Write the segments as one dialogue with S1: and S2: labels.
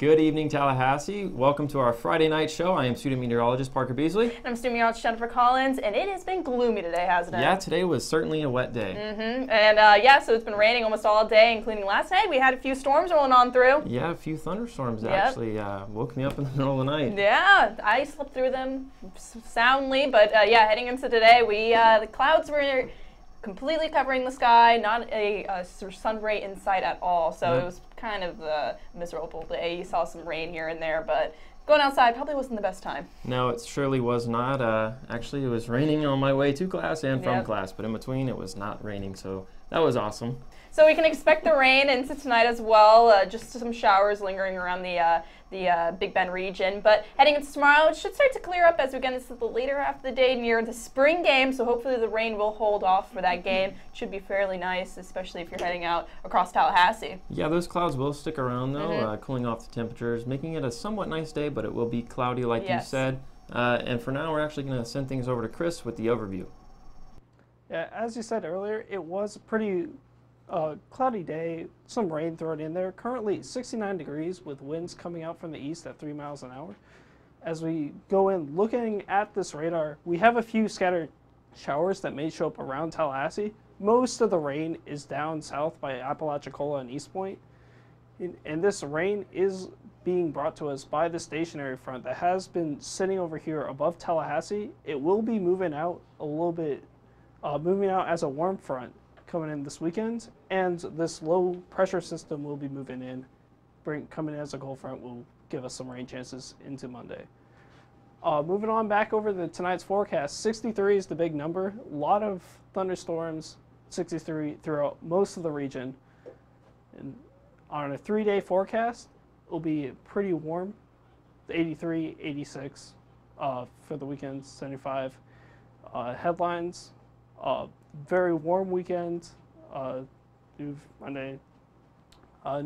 S1: Good evening, Tallahassee. Welcome to our Friday night show. I am student meteorologist Parker Beasley.
S2: And I'm student meteorologist Jennifer Collins, and it has been gloomy today, hasn't it?
S1: Yeah, today was certainly a wet day.
S2: And so it's been raining almost all day, including last night. We had a few storms rolling on through.
S1: Yeah, a few thunderstorms actually woke me up in the middle of the night.
S2: Yeah, I slept through them soundly, but heading into today, the clouds were completely covering the sky, not a sun ray in sight at all. So It was kind of a miserable day. You saw some rain here and there, but going outside probably wasn't the best time.
S1: No, it surely was not. Actually, it was raining on my way to class and from class, but in between it was not raining, so that was awesome.
S2: So we can expect the rain into tonight as well, just some showers lingering around the Big Bend region. But heading into tomorrow, it should start to clear up as we get into the later half of the day near the spring game. So hopefully the rain will hold off for that game. It should be fairly nice, especially if you're heading out across Tallahassee.
S1: Yeah, those clouds will stick around though, cooling off the temperatures, making it a somewhat nice day, but it will be cloudy like you said. And for now, we're actually going to send things over to Chris with the overview.
S3: Yeah, as you said earlier, it was a pretty cloudy day, some rain thrown in there. Currently 69 degrees with winds coming out from the east at 3 miles an hour. As we go in looking at this radar, we have a few scattered showers that may show up around Tallahassee. Most of the rain is down south by Apalachicola and East Point. And this rain is being brought to us by the stationary front that has been sitting over here above Tallahassee. It will be moving out a little bit, moving out as a warm front coming in this weekend, and this low pressure system will be moving in, coming in as a cold front will give us some rain chances into Monday. Moving on back over to tonight's forecast, 63 is the big number. A lot of thunderstorms, 63 throughout most of the region. And on a 3-day forecast, it will be pretty warm, 83, 86 for the weekend, 75. Headlines, very warm weekend, new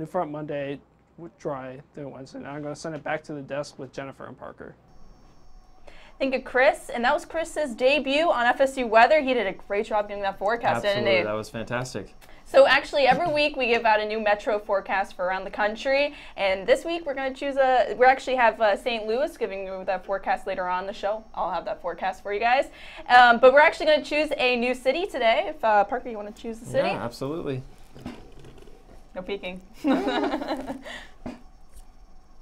S3: front Monday, dry, then Wednesday. Now I'm going to send it back to the desk with Jennifer and Parker.
S2: Thank you, Chris. And that was Chris's debut on FSU Weather. He did a great job getting that forecast, didn't he?
S1: Absolutely, that was fantastic.
S2: So actually, every week we give out a new metro forecast for around the country, and this week we're going to choose we actually have St. Louis giving you that forecast later on in the show. I'll have that forecast for you guys. But we're actually going to choose a new city today. If Parker, you want to choose the city?
S1: Yeah, absolutely.
S2: No peeking.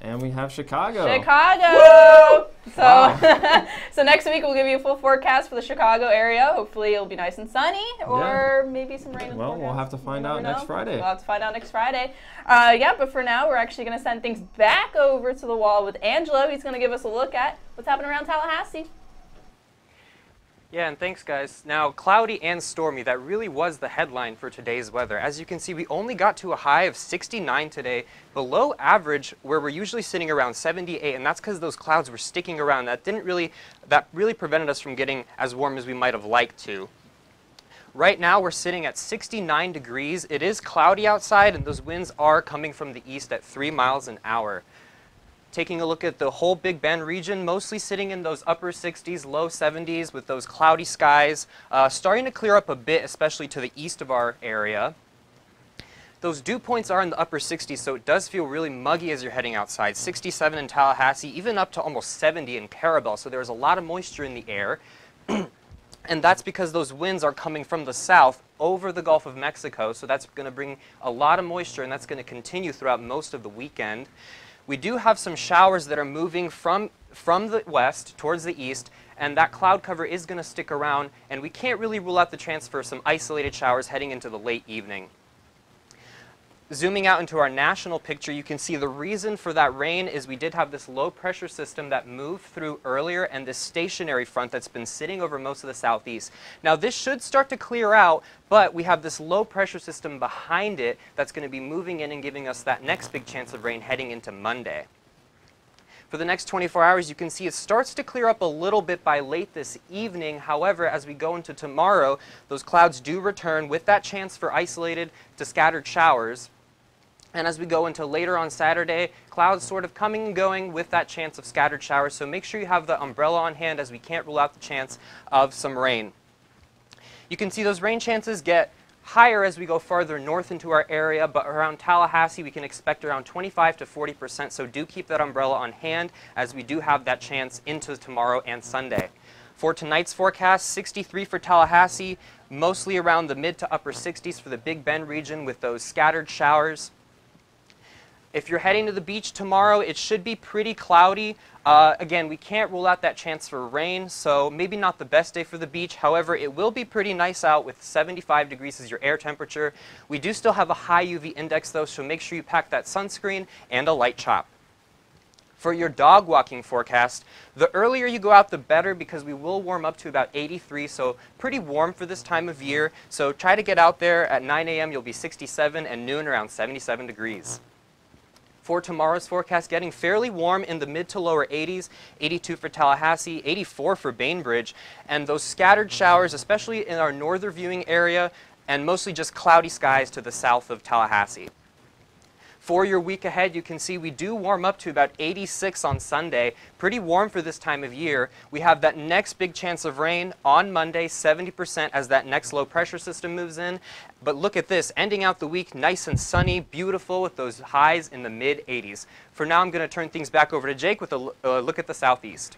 S1: And we have Chicago.
S2: Chicago!
S1: Woo!
S2: So,
S1: wow.
S2: So next week we'll give you a full forecast for the Chicago area. Hopefully it'll be nice and sunny, or maybe some rain.
S1: Well, we'll have to find out next Friday.
S2: We'll have to find out next Friday. But for now we're actually going to send things back over to the wall with Angelo. He's going to give us a look at what's happening around Tallahassee.
S4: Yeah, and thanks, guys. Now, cloudy and stormy, that really was the headline for today's weather. As you can see, we only got to a high of 69 today, below average, where we're usually sitting around 78, and that's because those clouds were sticking around. That really prevented us from getting as warm as we might have liked to. Right now, we're sitting at 69 degrees. It is cloudy outside, and those winds are coming from the east at 3 miles an hour. Taking a look at the whole Big Bend region, mostly sitting in those upper 60s, low 70s with those cloudy skies, starting to clear up a bit, especially to the east of our area. Those dew points are in the upper 60s, so it does feel really muggy as you're heading outside. 67 in Tallahassee, even up to almost 70 in Carabel, so there's a lot of moisture in the air. And that's because those winds are coming from the south over the Gulf of Mexico, so that's going to bring a lot of moisture, and that's going to continue throughout most of the weekend. We do have some showers that are moving from the west towards the east, and that cloud cover is going to stick around, and we can't really rule out the chance for some isolated showers heading into the late evening. Zooming out into our national picture, you can see the reason for that rain is we did have this low pressure system that moved through earlier and this stationary front that's been sitting over most of the southeast. Now this should start to clear out, but we have this low pressure system behind it that's going to be moving in and giving us that next big chance of rain heading into Monday. For the next 24 hours, you can see it starts to clear up a little bit by late this evening. However, as we go into tomorrow, those clouds do return with that chance for isolated to scattered showers. And as we go into later on Saturday, clouds sort of coming and going with that chance of scattered showers. So make sure you have the umbrella on hand, as we can't rule out the chance of some rain. You can see those rain chances get higher as we go farther north into our area, but around Tallahassee we can expect around 25 to 40%, so do keep that umbrella on hand as we do have that chance into tomorrow and Sunday. For tonight's forecast, 63 for Tallahassee, mostly around the mid to upper 60s for the Big Bend region with those scattered showers. If you're heading to the beach tomorrow, it should be pretty cloudy. Again, we can't rule out that chance for rain, so maybe not the best day for the beach. However, it will be pretty nice out with 75 degrees as your air temperature. We do still have a high UV index though, so make sure you pack that sunscreen and a light chop. For your dog walking forecast, the earlier you go out, the better, because we will warm up to about 83, so pretty warm for this time of year. So try to get out there at 9 a.m. You'll be 67, and noon around 77 degrees. For tomorrow's forecast, getting fairly warm in the mid to lower 80s, 82 for Tallahassee, 84 for Bainbridge, and those scattered showers, especially in our northern viewing area, and mostly just cloudy skies to the south of Tallahassee. For your week ahead, you can see we do warm up to about 86 on Sunday. Pretty warm for this time of year. We have that next big chance of rain on Monday, 70% as that next low pressure system moves in. But look at this, ending out the week nice and sunny, beautiful with those highs in the mid 80s. For now, I'm going to turn things back over to Jake with a look at the southeast.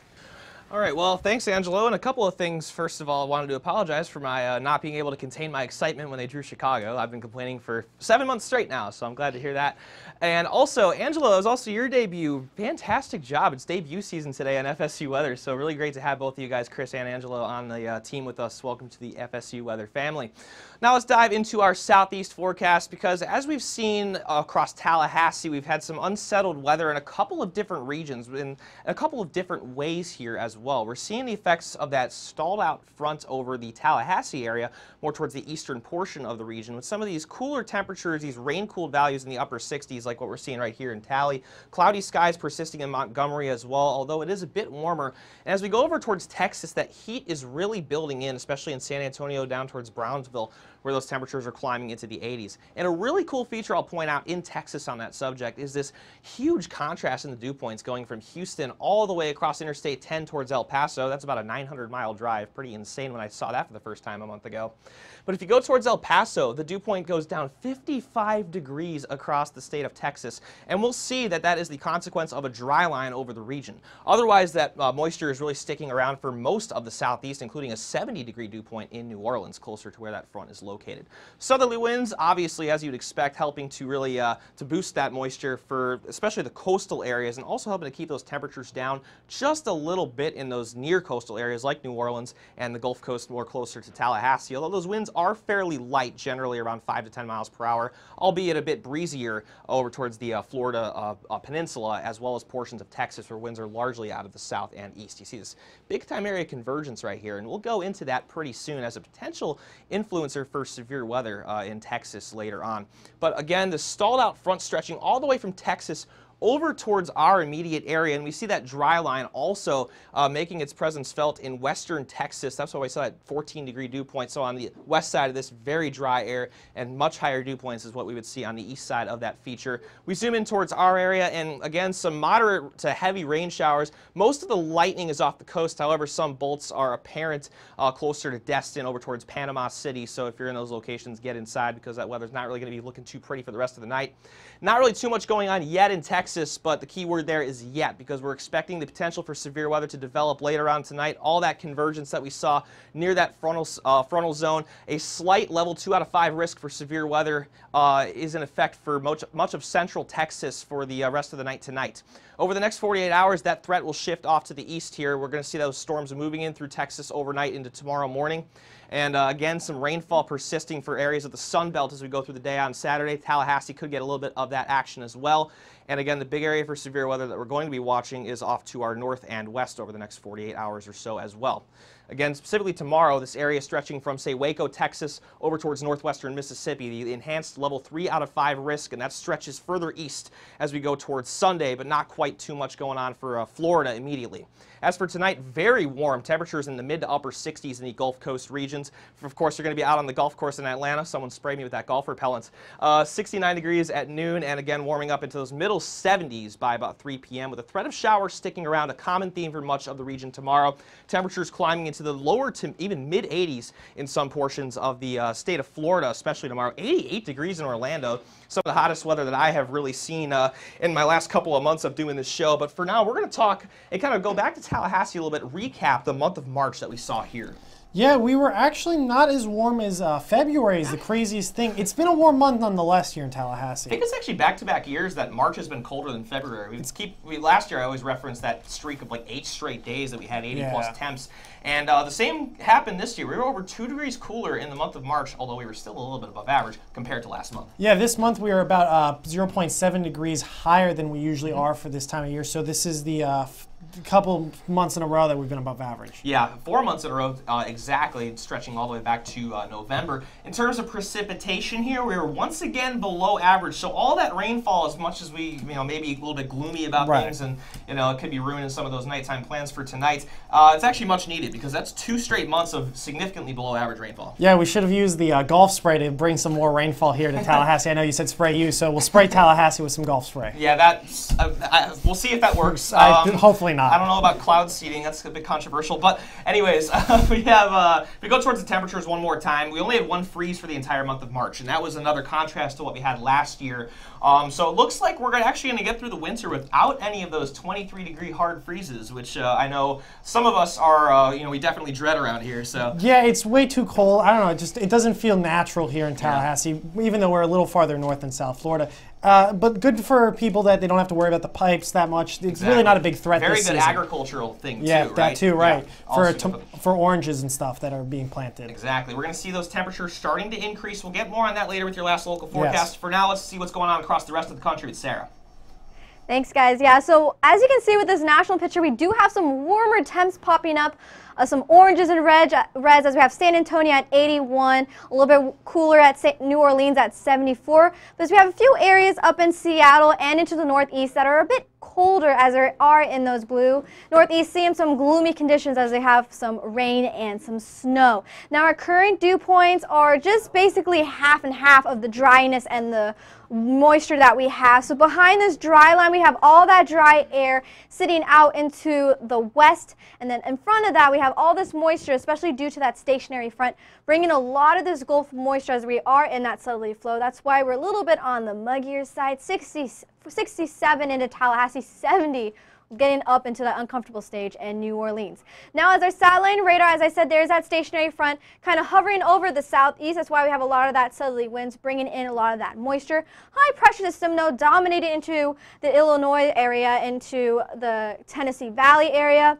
S5: All right, well, thanks, Angelo. And a couple of things. First of all, I wanted to apologize for my not being able to contain my excitement when they drew Chicago. I've been complaining for 7 months straight now, so I'm glad to hear that. And also, Angelo, it was also your debut. Fantastic job. It's debut season today on FSU Weather, so really great to have both of you guys, Chris and Angelo, on the team with us. Welcome to the FSU Weather family. Now let's dive into our southeast forecast, because as we've seen across Tallahassee, we've had some unsettled weather in a couple of different regions, in a couple of different ways here as well. We're seeing the effects of that stalled out front over the Tallahassee area, more towards the eastern portion of the region, with some of these cooler temperatures, these rain-cooled values in the upper 60s, like what we're seeing right here in Tally. Cloudy skies persisting in Montgomery as well, although it is a bit warmer. And as we go over towards Texas, that heat is really building in, especially in San Antonio down towards Brownsville, where those temperatures are climbing into the 80s. And a really cool feature I'll point out in Texas on that subject is this huge contrast in the dew points going from Houston all the way across Interstate 10 towards El Paso. That's about a 900-mile drive. Pretty insane when I saw that for the first time a month ago. But if you go towards El Paso, the dew point goes down 55 degrees across the state of Texas. And we'll see that that is the consequence of a dry line over the region. Otherwise, that moisture is really sticking around for most of the southeast, including a 70-degree dew point in New Orleans, closer to where that front is located. Southerly winds, obviously, as you'd expect, helping to really to boost that moisture for especially the coastal areas, and also helping to keep those temperatures down just a little bit in those near coastal areas like New Orleans and the Gulf Coast more closer to Tallahassee, although those winds are fairly light, generally around 5 to 10 miles per hour, albeit a bit breezier over towards the Florida peninsula, as well as portions of Texas where winds are largely out of the south and east. You see this big-time area convergence right here, and we'll go into that pretty soon as a potential influencer for severe weather in Texas later on. But again, the stalled out front stretching all the way from Texas over towards our immediate area, and we see that dry line also making its presence felt in western Texas. That's why we saw that 14-degree dew point. So on the west side of this, very dry air, and much higher dew points is what we would see on the east side of that feature. We zoom in towards our area, and again, some moderate to heavy rain showers. Most of the lightning is off the coast. However, some bolts are apparent closer to Destin over towards Panama City. So if you're in those locations, get inside, because that weather's not really going to be looking too pretty for the rest of the night. Not really too much going on yet in Texas, but the key word there is yet, because we're expecting the potential for severe weather to develop later on tonight. All that convergence that we saw near that frontal zone, a slight level 2 out of 5 risk for severe weather is in effect for much of central Texas for the rest of the night tonight. Over the next 48 hours, that threat will shift off to the east here. We're going to see those storms moving in through Texas overnight into tomorrow morning. And again, some rainfall persisting for areas of the Sun Belt as we go through the day on Saturday. Tallahassee could get a little bit of that action as well. And again, the big area for severe weather that we're going to be watching is off to our north and west over the next 48 hours or so as well. Again, specifically tomorrow, this area stretching from, say, Waco, Texas, over towards northwestern Mississippi, the enhanced level 3 out of 5 risk, and that stretches further east as we go towards Sunday, but not quite too much going on for Florida immediately. As for tonight, very warm temperatures in the mid to upper 60s in the Gulf Coast regions. Of course, you're going to be out on the golf course in Atlanta. Someone sprayed me with that golf repellent. 69 degrees at noon, and again, warming up into those middle 70s by about 3 p.m. with a threat of showers sticking around, a common theme for much of the region tomorrow. Temperatures climbing into into the lower to even mid-80s in some portions of the state of Florida, especially tomorrow. 88 degrees in Orlando, some of the hottest weather that I have really seen in my last couple of months of doing this show. But for now, we're going to talk and kind of go back to Tallahassee a little bit, recap the month of March that we saw here.
S6: Yeah, we were actually not as warm as February is the craziest thing. It's been a warm month nonetheless here in Tallahassee.
S5: I think it's actually back-to-back years that March has been colder than February. Last year I always referenced that streak of like 8 straight days that we had 80-plus temps. And the same happened this year. We were over 2 degrees cooler in the month of March, although we were still a little bit above average compared to last month.
S6: Yeah, this month we are about 0.7 degrees higher than we usually are for this time of year. So this is the couple months in a row that we've been above average.
S5: Yeah, 4 months in a row exactly, stretching all the way back to November. In terms of precipitation here, we were once again below average. So all that rainfall, as much as we, maybe a little bit gloomy about things, and it could be ruining some of those nighttime plans for tonight, it's actually much needed because that's 2 straight months of significantly below average rainfall.
S6: Yeah, we should have used the golf spray to bring some more rainfall here to Tallahassee. I know you said spray you, so we'll spray Tallahassee with some golf spray.
S5: Yeah, that's we'll see if that works.
S6: Hopefully not.
S5: I don't know about cloud seeding. That's a bit controversial. But anyways, we go towards the temperatures one more time. We only had 1 freeze for the entire month of March, and that was another contrast to what we had last year. So it looks like we're actually going to get through the winter without any of those 23-degree hard freezes, which I know some of us are, we definitely dread around here. So
S6: yeah, it's way too cold. I don't know. It doesn't feel natural here in Tallahassee, even though we're a little farther north than South Florida. But good for people that they don't have to worry about the pipes that much. It's really not a big threat this season.
S5: Very good agricultural thing, too,
S6: right? Yeah, that too, right.
S5: Yeah,
S6: for oranges and stuff that are being planted.
S5: Exactly. We're going to see those temperatures starting to increase. We'll get more on that later with your last local forecast.
S6: Yes.
S5: For now, let's see what's going on across the rest of the country with Sarah.
S2: Thanks, guys. Yeah, so as you can see with this national picture, we do have some warmer temps popping up. Some oranges and reds as we have San Antonio at 81, a little bit cooler at New Orleans at 74. But we have a few areas up in Seattle and into the northeast that are a bit colder as there are in those blue. Northeast seeing some gloomy conditions as they have some rain and some snow. Now our current dew points are just basically half and half of the dryness and the moisture that we have. So behind this dry line we have all that dry air sitting out into the west, and then in front of that we have all this moisture, especially due to that stationary front, bringing a lot of this Gulf moisture as we are in that southerly flow. That's why we're a little bit on the muggier side. 67 into Tallahassee, 70 getting up into that uncomfortable stage in New Orleans. Now as our satellite radar, as I said, there's that stationary front kind of hovering over the southeast. That's why we have a lot of that southerly winds bringing in a lot of that moisture. High pressure system though dominating into the Illinois area, into the Tennessee Valley area.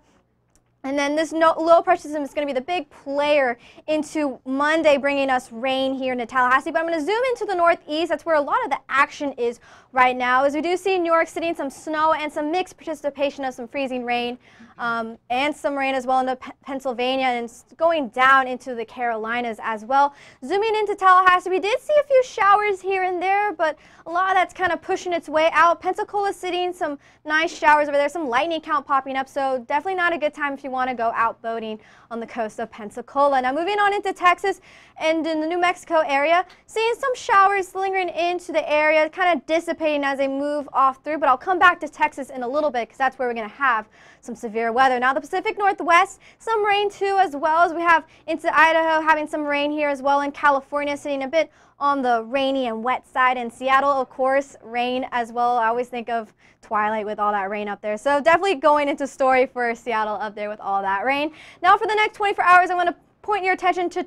S2: And then this low pressure system is going to be the big player into Monday, bringing us rain here in Tallahassee. But I'm going to zoom into the northeast. That's where a lot of the action is right now, as we do see New York City some snow and some mixed participation of some freezing rain and some rain as well into Pennsylvania and going down into the Carolinas as well. Zooming into Tallahassee, we did see a few showers here and there, but a lot of that's kind of pushing its way out. Pensacola City, some nice showers over there, some lightning count popping up, so definitely not a good time if you want to go out boating on the coast of Pensacola. Now moving on into Texas and in the New Mexico area, seeing some showers lingering into the area, kind of dissipating as they move off through, but I'll come back to Texas in a little bit because that's where we're going to have some severe weather. Now the Pacific Northwest, some rain too, as well as we have into Idaho having some rain here as well, in California sitting a bit on the rainy and wet side. In Seattle, of course, rain as well. I always think of Twilight with all that rain up there. So definitely going into story for Seattle up there with all that rain. Now for the next 24 hours, I'm going to point your attention to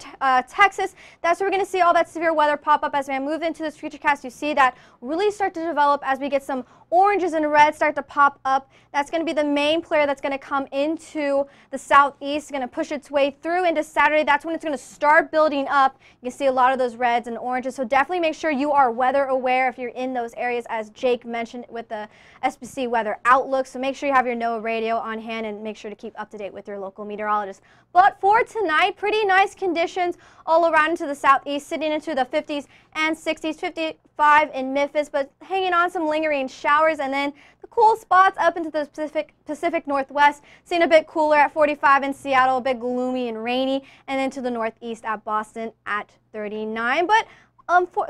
S2: Texas. That's where we're going to see all that severe weather pop up as we move into this futurecast. You see that really start to develop as we get some oranges and reds start to pop up. That's going to be the main player that's going to come into the southeast, going to push its way through into Saturday. That's when it's going to start building up. You can see a lot of those reds and oranges. So definitely make sure you are weather aware if you're in those areas, as Jake mentioned with the SBC weather outlook. So make sure you have your NOAA radio on hand and make sure to keep up to date with your local meteorologist. But for tonight, pretty nice conditions all around into the southeast, sitting into the 50s and 60s, 55 in Memphis, but hanging on some lingering showers, and then the cool spots up into the Pacific Northwest, seeing a bit cooler at 45 in Seattle, a bit gloomy and rainy, and then to the northeast at Boston at 39. But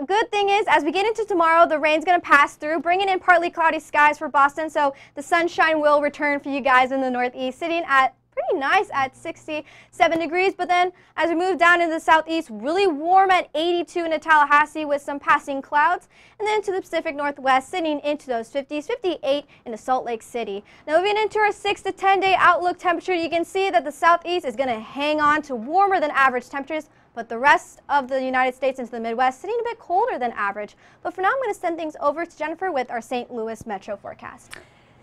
S2: good thing is, as we get into tomorrow, the rain's going to pass through, bringing in partly cloudy skies for Boston, so the sunshine will return for you guys in the northeast, sitting at
S7: pretty nice at 67 degrees. But then as we move down into the southeast, really warm at 82 in Tallahassee with some passing clouds. And then to the Pacific Northwest, sitting into those 50s, 58 in Salt Lake City. Now moving into our 6 to 10 day outlook temperature, you can see that the southeast is going to hang on to warmer than average temperatures, but the rest of the United States into the Midwest sitting a bit colder than average. But for now, I'm going to send things over to Jennifer with our St. Louis metro forecast.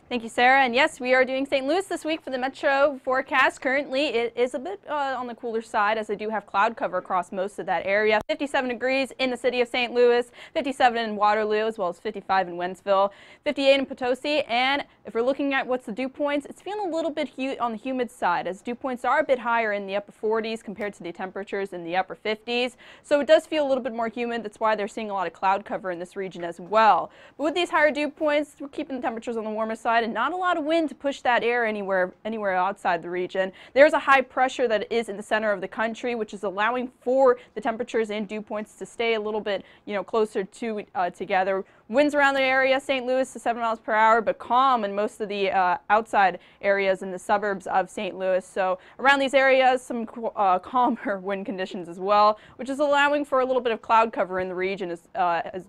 S2: Thank you, Sarah. And yes, we are doing St. Louis this week for the metro forecast. Currently, it is a bit on the cooler side as I do have cloud cover across most of that area. 57 degrees in the city of St. Louis, 57 in Waterloo, as well as 55 in Wentzville, 58 in Potosi. And if we're looking at what's the dew points, it's feeling a little bit on the humid side, as dew points are a bit higher in the upper 40s compared to the temperatures in the upper 50s. So it does feel a little bit more humid. That's why they're seeing a lot of cloud cover in this region as well. But with these higher dew points, we're keeping the temperatures on the warmer side, and not a lot of wind to push that air anywhere outside the region. There's a high pressure that is in the center of the country, which is allowing for the temperatures and dew points to stay a little bit, closer to together. Winds around the area, St. Louis to 7 miles per hour, but calm in most of the outside areas in the suburbs of St. Louis. So around these areas, some calmer wind conditions as well, which is allowing for a little bit of cloud cover in the region. The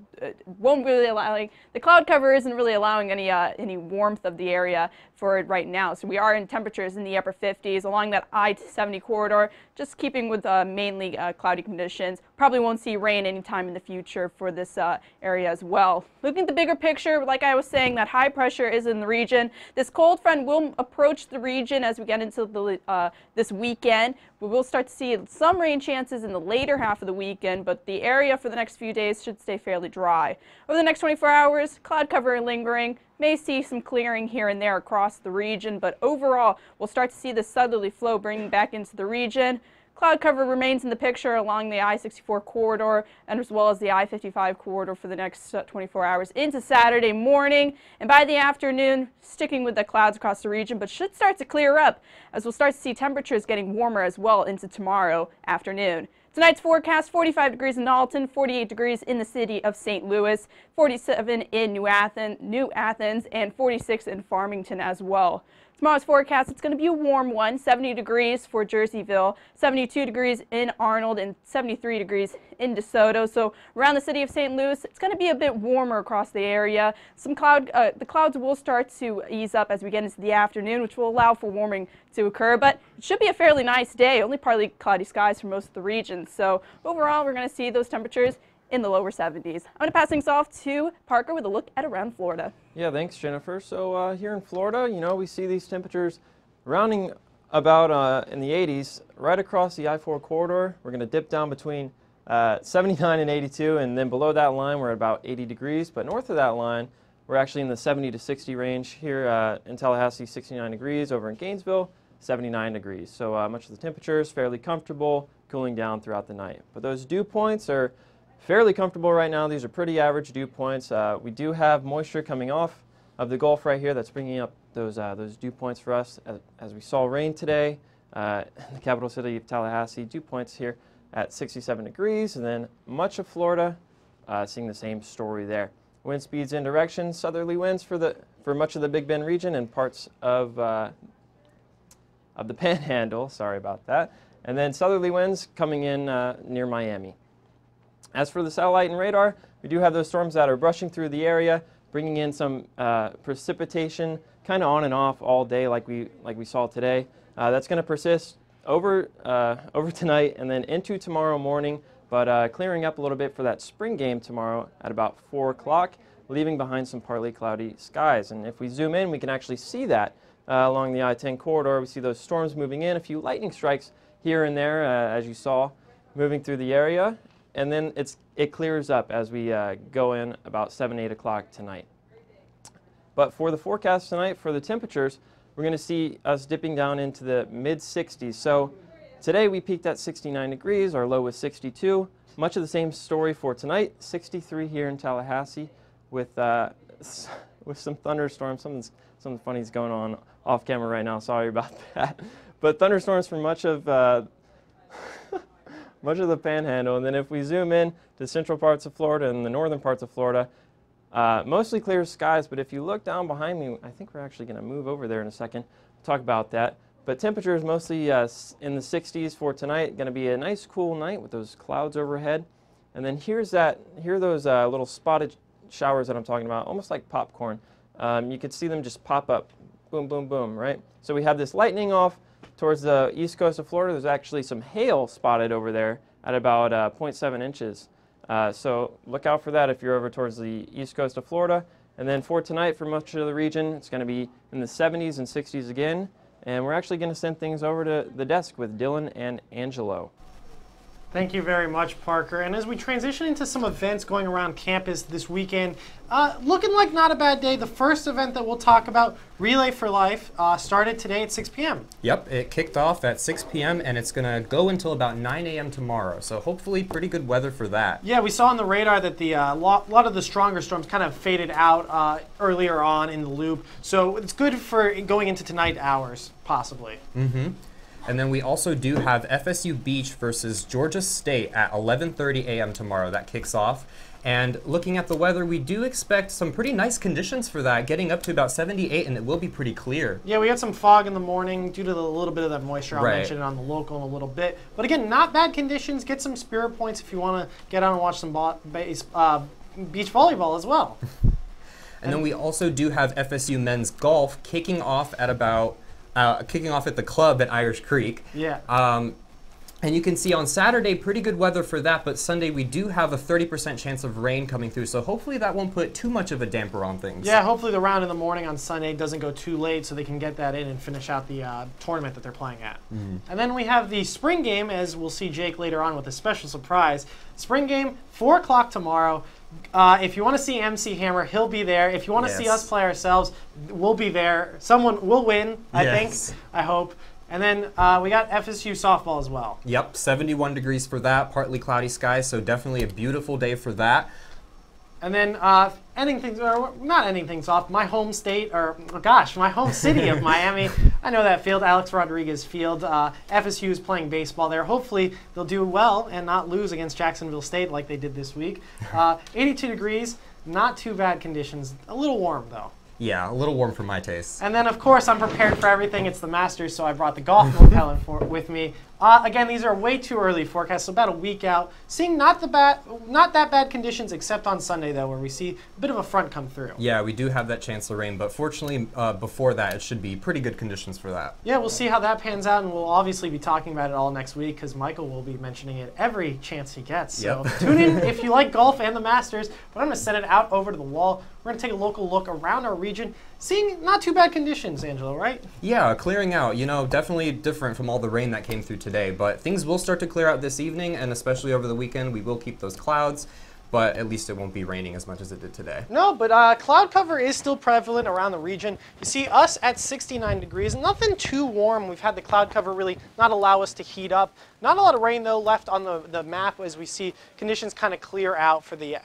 S2: cloud cover isn't really allowing any warmth of the area for it right now. So we are in temperatures in the upper 50s along that I-70 corridor, just keeping with mainly cloudy conditions. Probably won't see rain anytime in the future for this area as well. Looking at the bigger picture, like I was saying, that high pressure is in the region. This cold front will approach the region as we get into this weekend. We will start to see some rain chances in the later half of the weekend, but the area for the next few days should stay fairly dry. Over the next 24 hours, cloud cover lingering. May see some clearing here and there across the region, but overall, we'll start to see the southerly flow bringing back into the region. Cloud cover remains in the picture along the I-64 corridor and as well as the I-55 corridor for the next 24 hours into Saturday morning. And by the afternoon, sticking with the clouds across the region, but should start to clear up as we'll start to see temperatures getting warmer as well into tomorrow afternoon. Tonight's forecast, 45 degrees in Alton, 48 degrees in the city of St. Louis, 47 in New Athens, and 46 in Farmington as well. Tomorrow's forecast, it's going to be a warm one, 70 degrees for Jerseyville, 72 degrees in Arnold, and 73 degrees in DeSoto. So around the city of St. Louis, it's going to be a bit warmer across the area. The clouds will start to ease up as we get into the afternoon, which will allow for warming to occur. But it should be a fairly nice day, only partly cloudy skies for most of the region. So overall, we're going to see those temperatures in the lower 70s. I'm going to pass things off to Parker with a look at around Florida.
S1: Yeah, thanks, Jennifer. So here in Florida, we see these temperatures rounding about in the 80s right across the I-4 corridor. We're going to dip down between 79 and 82, and then below that line we're at about 80 degrees. But north of that line, we're actually in the 70 to 60 range. Here in Tallahassee, 69 degrees. Over in Gainesville, 79 degrees. So much of the temperature is fairly comfortable, cooling down throughout the night. But those dew points are fairly comfortable right now. These are pretty average dew points. We do have moisture coming off of the Gulf right here that's bringing up those dew points for us. As we saw rain today in the capital city of Tallahassee, dew points here at 67 degrees, and then much of Florida seeing the same story there. Wind speeds in direction, southerly winds for much of the Big Bend region and parts of the Panhandle. Sorry about that. And then southerly winds coming in near Miami. As for the satellite and radar, we do have those storms that are brushing through the area, bringing in some precipitation kind of on and off all day like we saw today. That's going to persist over tonight and then into tomorrow morning, but clearing up a little bit for that spring game tomorrow at about 4 o'clock, leaving behind some partly cloudy skies. And if we zoom in, we can actually see that along the I-10 corridor. We see those storms moving in, a few lightning strikes here and there, as you saw, moving through the area. And then it clears up as we go in about 7, 8 o'clock tonight. But for the forecast tonight, for the temperatures, we're going to see us dipping down into the mid-60s. So today we peaked at 69 degrees. Our low was 62. Much of the same story for tonight. 63 here in Tallahassee with some thunderstorms. Something funny is going on off camera right now. Sorry about that. But thunderstorms for much of the Panhandle. And then if we zoom in to central parts of Florida and the northern parts of Florida, mostly clear skies. But if you look down behind me, I think we're actually going to move over there in a second, talk about that. But temperatures mostly in the 60s for tonight. Going to be a nice cool night with those clouds overhead. And then here are those little spotted showers that I'm talking about, almost like popcorn. You could see them just pop up, boom, boom, boom, right? So we have this lightning off towards the east coast of Florida. There's actually some hail spotted over there at about 0.7 inches. So look out for that if you're over towards the east coast of Florida. And then for tonight, for much of the region, it's going to be in the 70s and 60s again. And we're actually going to send things over to the desk with Dylan and Angelo.
S6: Thank you very much, Parker. And as we transition into some events going around campus this weekend, looking like not a bad day. The first event that we'll talk about, Relay for Life, started today at 6 p.m.
S8: Yep, it kicked off at 6 p.m. and it's going to go until about 9 a.m. tomorrow. So hopefully pretty good weather for that.
S6: Yeah, we saw on the radar that the lot of the stronger storms kind of faded out earlier on in the loop. So it's good for going into tonight hours, possibly.
S8: Mm-hmm. And then we also do have FSU Beach versus Georgia State at 11:30 a.m. tomorrow. That kicks off. And looking at the weather, we do expect some pretty nice conditions for that, getting up to about 78, and it will be pretty clear.
S6: Yeah, we had some fog in the morning due to the little bit of that moisture. I'll mention it on the local in a little bit. But again, not bad conditions. Get some spirit points if you want to get out and watch some beach volleyball as well.
S8: And then we also do have FSU men's golf kicking off at the club at Irish Creek.
S6: Yeah.
S8: And you can see on Saturday, pretty good weather for that, but Sunday we do have a 30% chance of rain coming through, so hopefully that won't put too much of a damper on things.
S6: Yeah, hopefully the round in the morning on Sunday doesn't go too late so they can get that in and finish out the tournament that they're playing at.
S8: Mm-hmm.
S6: And then we have the spring game, as we'll see Jake later on with a special surprise. Spring game, 4 o'clock tomorrow. If you want to see MC Hammer, he'll be there. If you want to see us play ourselves, we'll be there. Someone will win, I think, I hope. And then we got FSU softball as well.
S8: Yep, 71 degrees for that, partly cloudy skies, so definitely a beautiful day for that.
S6: And then ending things, or not ending things off, my home state, or my home city of Miami. I know that field, Alex Rodriguez Field. FSU is playing baseball there. Hopefully they'll do well and not lose against Jacksonville State like they did this week. 82 degrees, not too bad conditions. A little warm though.
S8: Yeah, a little warm for my taste.
S6: And then, of course, I'm prepared for everything. It's the Masters, so I brought the golf repellent with me. Again, these are way too early forecasts, so about a week out. Seeing not that bad conditions, except on Sunday, though, where we see a bit of a front come through.
S8: Yeah, we do have that chance of rain, but fortunately, before that, it should be pretty good conditions for that.
S6: Yeah, we'll see how that pans out, and we'll obviously be talking about it all next week, because Michael will be mentioning it every chance he gets. So tune in if you like golf and the Masters, but I'm going to send it out over to the wall. We're going to take a local look around our region, seeing not too bad conditions, Angelo, right?
S8: Yeah, clearing out. You know, definitely different from all the rain that came through today, but things will start to clear out this evening, and especially over the weekend, we will keep those clouds, but at least it won't be raining as much as it did today.
S6: No, but cloud cover is still prevalent around the region. You see us at 69 degrees, nothing too warm. We've had the cloud cover really not allow us to heat up. Not a lot of rain, though, left on the map as we see conditions kind of clear out for the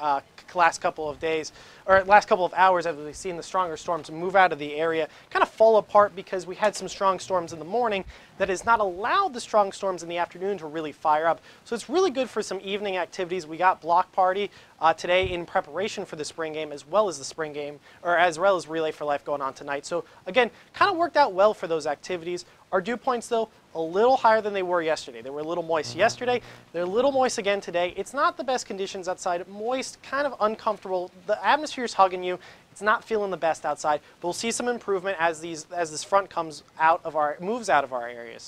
S6: last couple of days, or last couple of hours, as we've seen the stronger storms move out of the area, kind of fall apart because we had some strong storms in the morning that has not allowed the strong storms in the afternoon to really fire up. So it's really good for some evening activities. We got block party today in preparation for the spring game, as well as the spring game, or as well as Relay for Life going on tonight. So again, kind of worked out well for those activities. Our dew points, though, a little higher than they were yesterday. They were a little moist yesterday. They're a little moist again today. It's not the best conditions outside. Moist, kind of uncomfortable. The atmosphere's hugging you. It's not feeling the best outside. But we'll see some improvement as this front moves out of our area.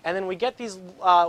S6: And then we get these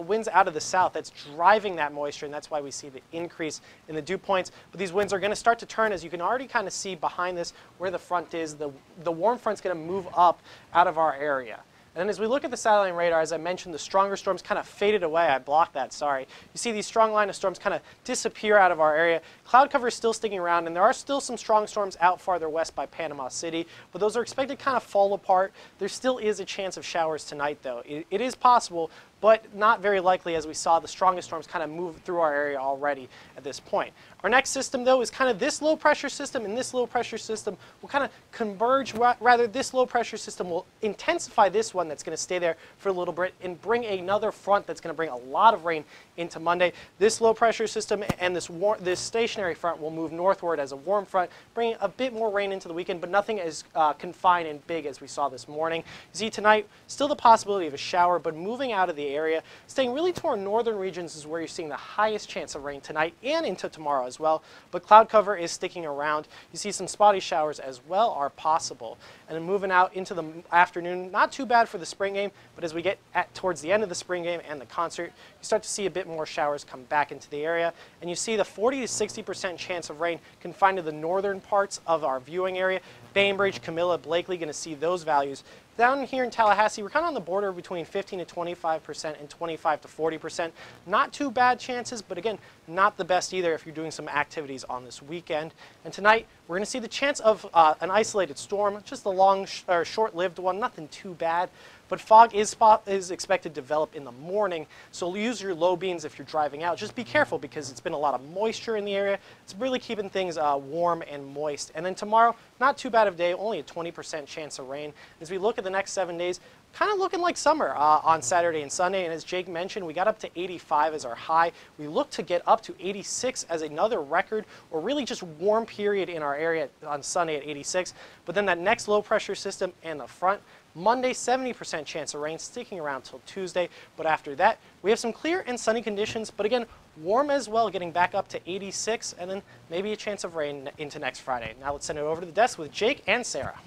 S6: winds out of the south that's driving that moisture, and that's why we see the increase in the dew points. But these winds are going to start to turn, as you can already kind of see behind this where the front is. The warm front's going to move up out of our area. And as we look at the satellite radar, as I mentioned, the stronger storms kind of faded away. I blocked that, sorry. You see these strong line of storms kind of disappear out of our area. Cloud cover is still sticking around, and there are still some strong storms out farther west by Panama City, but those are expected to kind of fall apart. There still is a chance of showers tonight, though. It is possible, but not very likely as we saw the strongest storms kind of move through our area already at this point. Our next system, though, is kind of this low pressure system, and this low pressure system will kind of converge. Rather, this low pressure system will intensify this one that's going to stay there for a little bit and bring another front that's going to bring a lot of rain into Monday. This low pressure system and this stationary front will move northward as a warm front, bringing a bit more rain into the weekend, but nothing as confined and big as we saw this morning. You see tonight, still the possibility of a shower, but moving out of the area, staying really toward northern regions is where you're seeing the highest chance of rain tonight and into tomorrow as well. But cloud cover is sticking around. You see some spotty showers as well are possible. And then moving out into the afternoon, not too bad for the spring game, but as we get towards the end of the spring game and the concert, you start to see a bit more showers come back into the area. And you see the 40 to 60% chance of rain confined to the northern parts of our viewing area. Bainbridge, Camilla, Blakely, going to see those values. Down here in Tallahassee, we're kind of on the border between 15 to 25% and 25 to 40%. Not too bad chances, but again, not the best either if you're doing some activities on this weekend. And tonight, we're going to see the chance of an isolated storm, just a long or short-lived one, nothing too bad. But fog is expected to develop in the morning, so use your low beams if you're driving out. Just be careful because it's been a lot of moisture in the area. It's really keeping things warm and moist. And then tomorrow, not too bad of a day, only a 20% chance of rain. As we look at the next 7 days, kind of looking like summer on Saturday and Sunday. And as Jake mentioned, we got up to 85 as our high. We look to get up to 86 as another record, or really just warm period in our area on Sunday at 86. But then that next low pressure system and the front, Monday, 70% chance of rain, sticking around till Tuesday. But after that, we have some clear and sunny conditions, but again, warm as well, getting back up to 86, and then maybe a chance of rain into next Friday. Now let's send it over to the desk with Jake and Sarah.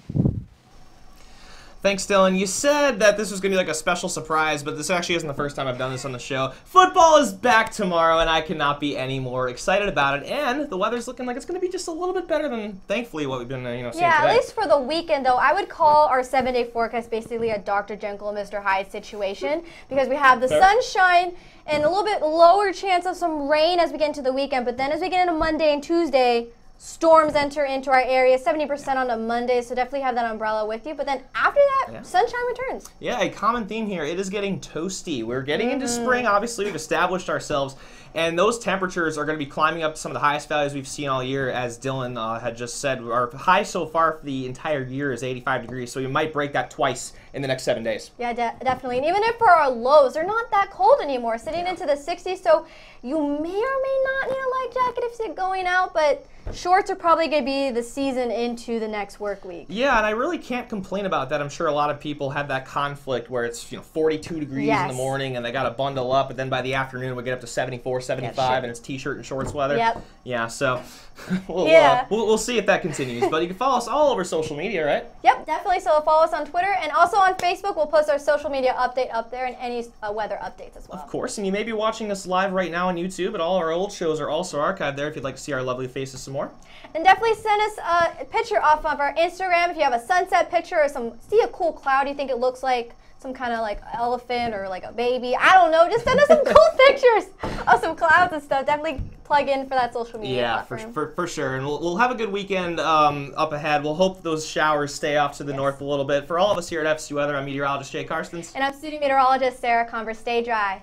S5: Thanks, Dylan. You said that this was going to be like a special surprise, but this actually isn't the first time I've done this on the show. Football is back tomorrow, and I cannot be any more excited about it. And the weather's looking like it's going to be just a little bit better than, thankfully, what we've been seeing today.
S7: Yeah, at least for the weekend, though, I would call our 7-day forecast basically a Dr. Jekyll and Mr. Hyde situation because we have the sunshine and a little bit lower chance of some rain as we get into the weekend. But then as we get into Monday and Tuesday, storms enter into our area, 70% on a Monday, so definitely have that umbrella with you. But then after that, sunshine returns.
S5: Yeah, a common theme here, it is getting toasty. We're getting into spring, obviously, we've established ourselves, and those temperatures are going to be climbing up to some of the highest values we've seen all year, as Dylan had just said. Our high so far for the entire year is 85 degrees, so we might break that twice in the next 7 days.
S7: Yeah, definitely. And even if for our lows, they're not that cold anymore, sitting into the 60s, so you may or may not need a light jacket if you're going out, but shorts are probably going to be the season into the next work week.
S5: Yeah, and I really can't complain about that. I'm sure a lot of people have that conflict where it's 42 degrees in the morning and they got to bundle up, but then by the afternoon we get up to 74, 75, and it's t-shirt and shorts weather.
S7: Yep.
S5: Yeah, so we'll see if that continues. But you can follow us all over social media, right?
S7: Yep, definitely. So follow us on Twitter and also on Facebook. We'll post our social media update up there and any weather updates as well.
S5: Of course, and you may be watching us live right now on YouTube, but all our old shows are also archived there if you'd like to see our lovely faces some more.
S7: And definitely send us a picture off of our Instagram if you have a sunset picture or see a cool cloud you think it looks like some kind of like elephant or like a baby. I don't know. Just send us some cool pictures of some clouds and stuff. Definitely plug in for that social media platform.
S5: For sure. And we'll have a good weekend up ahead. We'll hope those showers stay off to the north a little bit. For all of us here at FSU Weather, I'm meteorologist Jay Karstens.
S7: And I'm student meteorologist Sarah Converse. Stay dry.